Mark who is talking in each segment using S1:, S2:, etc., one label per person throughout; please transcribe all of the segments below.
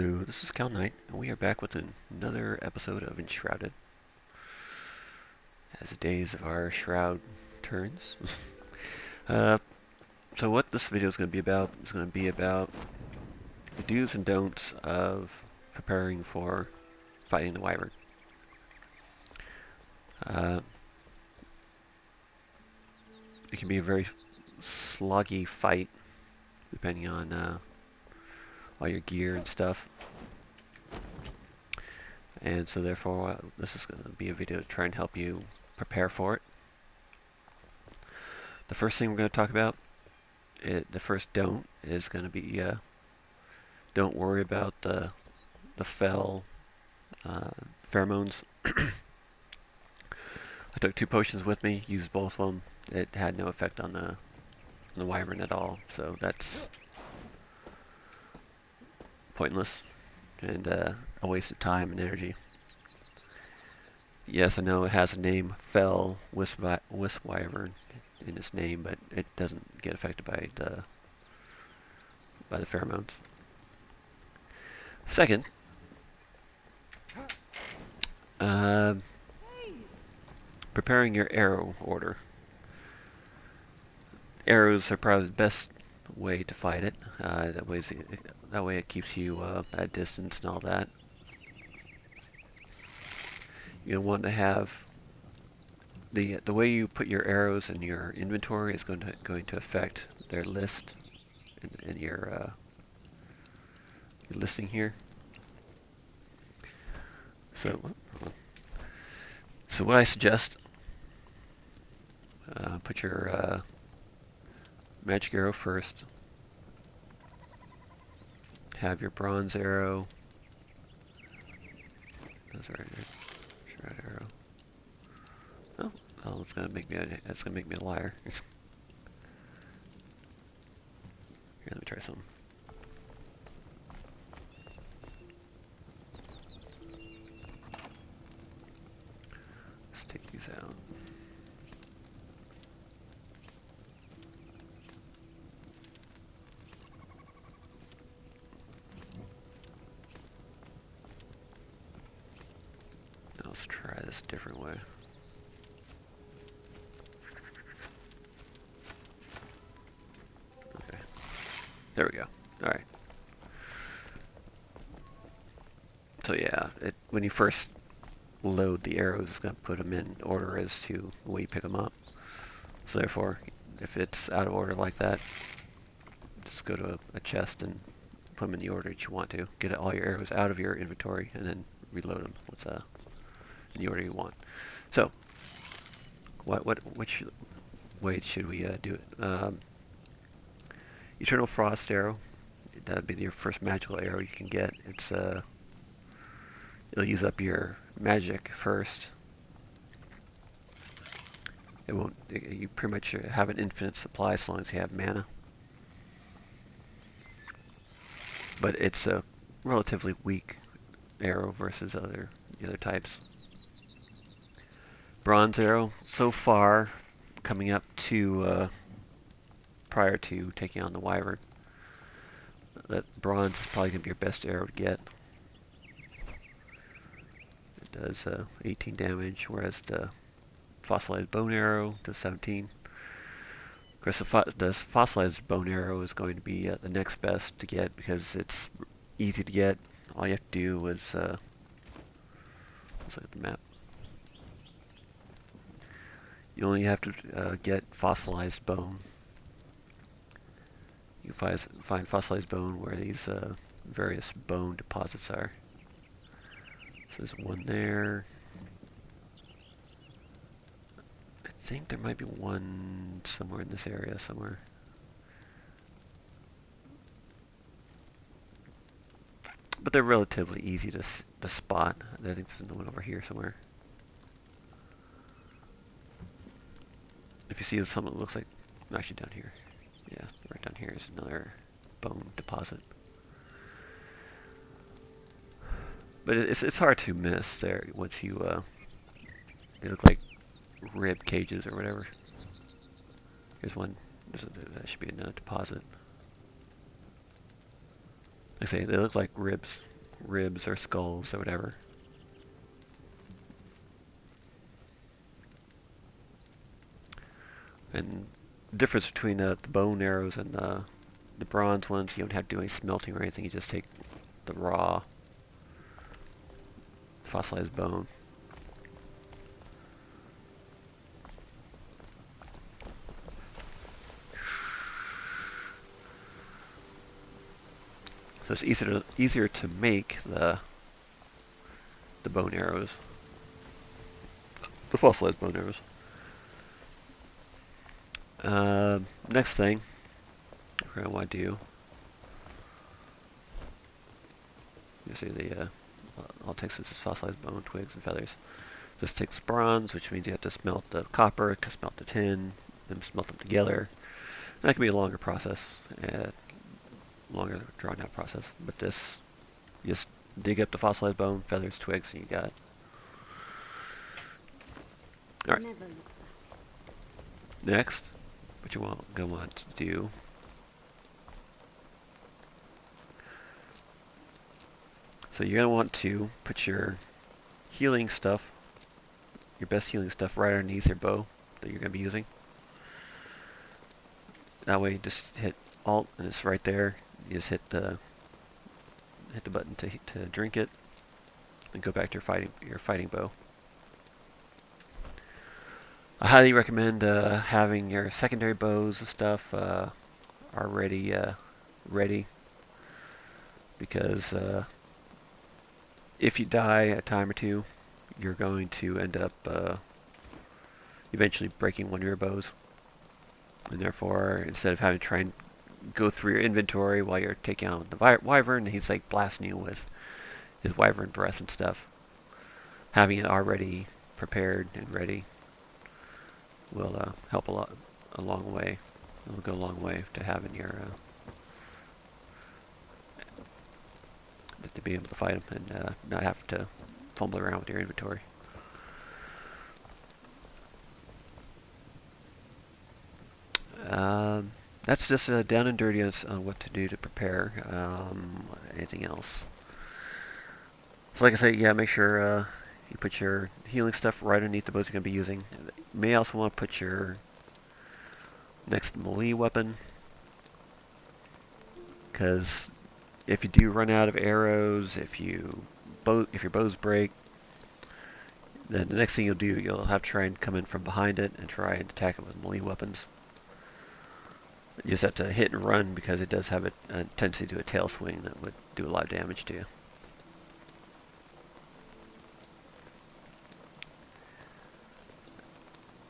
S1: Hello, this is Cal Knight, and we are back with another episode of Enshrouded. As the days of our shroud turns. uh, so what this video is going to be about is going to be about the do's and don'ts of preparing for fighting the Wyvern. Uh, it can be a very sloggy fight, depending on all your gear and stuff. And so therefore, this is going to be a video to try and help you prepare for it. The first thing we're going to talk about, the first don't, is going to be don't worry about the fell pheromones. I took 2 potions with me, used both of them. It had no effect on the wyvern at all, so that's pointless and a waste of time and energy. Yes, I know it has a name, Fell Wispwyvern, in its name, but it doesn't get affected by the pheromones. Second, preparing your arrow order. Arrows are probably the best way to fight it. That way it keeps you at a distance and all that. You'll want to have the way you put your arrows in your inventory is going to affect their list in your listing here. So what I suggest, put your magic arrow first. Have your bronze arrow. That's right. Shroud arrow. Oh, that's gonna make me a liar. Here, let me try something. Let's take these out. Now let's try this a different way. Okay. There we go. Alright. So yeah, when you first load the arrows, it's going to put them in order as to the way you pick them up. So therefore, if it's out of order like that, just go to a chest and put them in the order that you want to. Get all your arrows out of your inventory and then reload them in the order you want. So, which way should we do it? Eternal Frost Arrow. That'd be your first magical arrow you can get. It's it'll use up your magic first. It won't. You pretty much have an infinite supply as long as you have mana. But it's a relatively weak arrow versus the other types. Bronze arrow. So far, coming up to prior to taking on the wyvern, that bronze is probably going to be your best arrow to get. It does 18 damage, whereas the fossilized bone arrow does 17. Of course, the fossilized bone arrow is going to be the next best to get because it's easy to get. All you have to do is let's look at the map. You only have to get fossilized bone. You find fossilized bone where these various bone deposits are. So there's one there. I think there might be one somewhere in this area somewhere. But they're relatively easy to spot. I think there's one over here somewhere. If you see something that looks like, actually down here. Yeah, right down here is another bone deposit. But it's hard to miss there once you they look like rib cages or whatever. Here's one. That should be another deposit. Like I say, they look like ribs, ribs or skulls or whatever. And the difference between the bone arrows and the bronze ones, you don't have to do any smelting or anything. You just take the raw fossilized bone. So it's easier to make the bone arrows, the fossilized bone arrows. Next thing we're gonna want to do. You see all it takes is fossilized bone, twigs, and feathers. This takes bronze, which means you have to smelt the copper, smelt the tin, then smelt them together. And that can be a longer process, longer drawn out process. But this, you just dig up the fossilized bone, feathers, twigs, and you got it. All right. Next, what you're going to want to do so you're going to want to put your healing stuff, your best healing stuff, right underneath your bow that you're going to be using. That way, you just hit Alt and it's right there. You just hit the button to drink it, and go back to your fighting bow. I highly recommend having your secondary bows and stuff already ready, because if you die a time or two, you're going to end up eventually breaking one of your bows, and therefore, instead of having to try and go through your inventory while you're taking out the wyvern, he's like blasting you with his wyvern breath and stuff, having it already prepared and ready will help a long way. It'll go a long way to having your to be able to fight him and not have to fumble around with your inventory. That's just down and dirty on what to do to prepare. Anything else? So like I say, yeah, make sure you put your healing stuff right underneath the bows you're going to be using. You may also want to put your next melee weapon, because if you do run out of arrows, if your bows break, then the next thing you'll have to try and come in from behind it and try and attack it with melee weapons. You just have to hit and run, because it does have a tendency to do a tail swing that would do a lot of damage to you.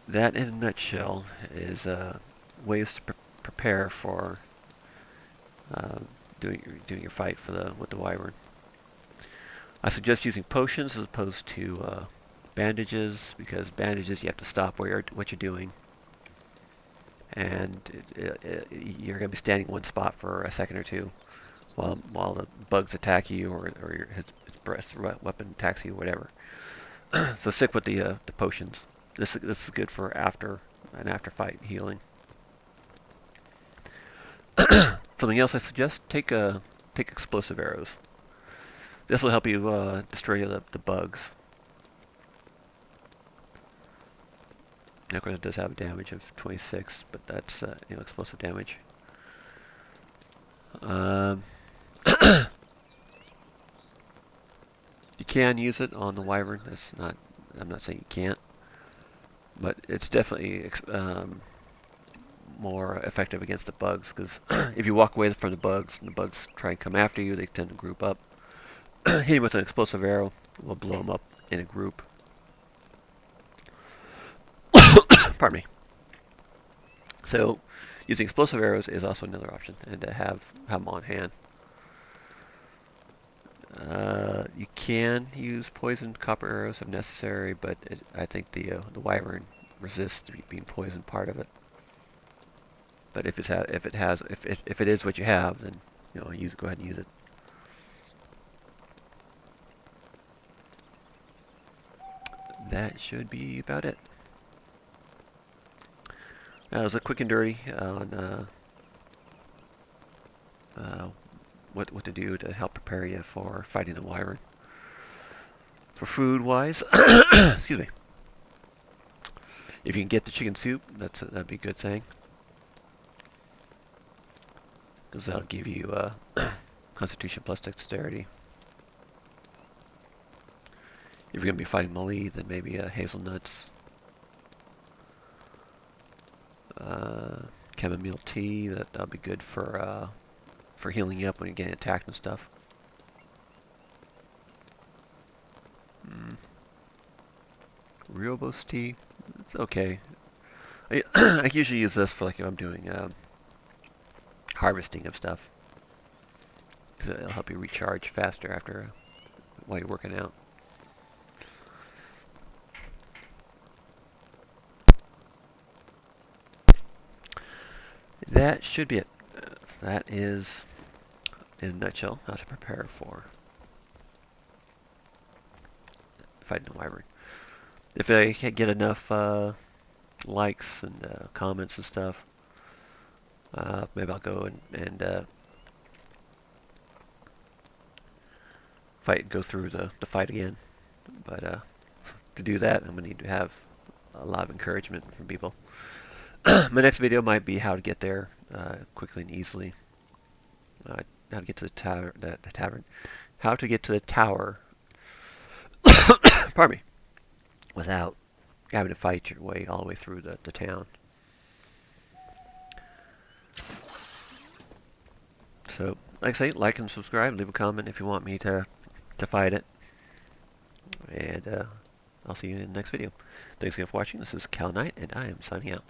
S1: That, in a nutshell, is ways to prepare for doing your fight with the wyvern. I suggest using potions as opposed to bandages, because bandages you have to stop what you're doing, and you're going to be standing in one spot for a second or two while the bugs attack you, or his breath weapon attacks you, whatever. So stick with the potions. This is good for after fight healing. Something else I suggest: take explosive arrows. This will help you destroy the bugs. Now, of course, it does have a damage of 26, but that's explosive damage. You can use it on the wyvern. I'm not saying you can't, but it's definitely more effective against the bugs, because if you walk away from the bugs and the bugs try and come after you, they tend to group up. Hitting with an explosive arrow will blow them up in a group. Pardon me. So, using explosive arrows is also another option, and to have them on hand. You can use poisoned copper arrows if necessary, but I think the wyvern resists being poisoned part of it. But if it is what you have, then go ahead and use it. That should be about it. That was a quick and dirty on what to do to help prepare you for fighting the wyvern. For food wise, excuse me. If you can get the chicken soup, that'd be a good thing, because that'll give you Constitution plus Dexterity. If you're gonna be fighting melee, then maybe hazelnuts, chamomile tea. That'll be good for healing you up when you're getting attacked and stuff. Rooibos tea, it's okay. I usually use this for like if I'm doing harvesting of stuff, because it'll help you recharge faster after while you're working out. That should be it. That is, in a nutshell, how to prepare for fighting the wyvern. If I can't get enough likes and comments and stuff, maybe I'll go and go through the fight again. But to do that, I'm going to need to have a lot of encouragement from people. My next video might be how to get there quickly and easily. How to get to the tavern. How to get to the tower. Pardon me. Without having to fight your way all the way through the town. So, like I say, like and subscribe. Leave a comment if you want me to fight it. And I'll see you in the next video. Thanks again for watching. This is Cal Knight, and I am signing out.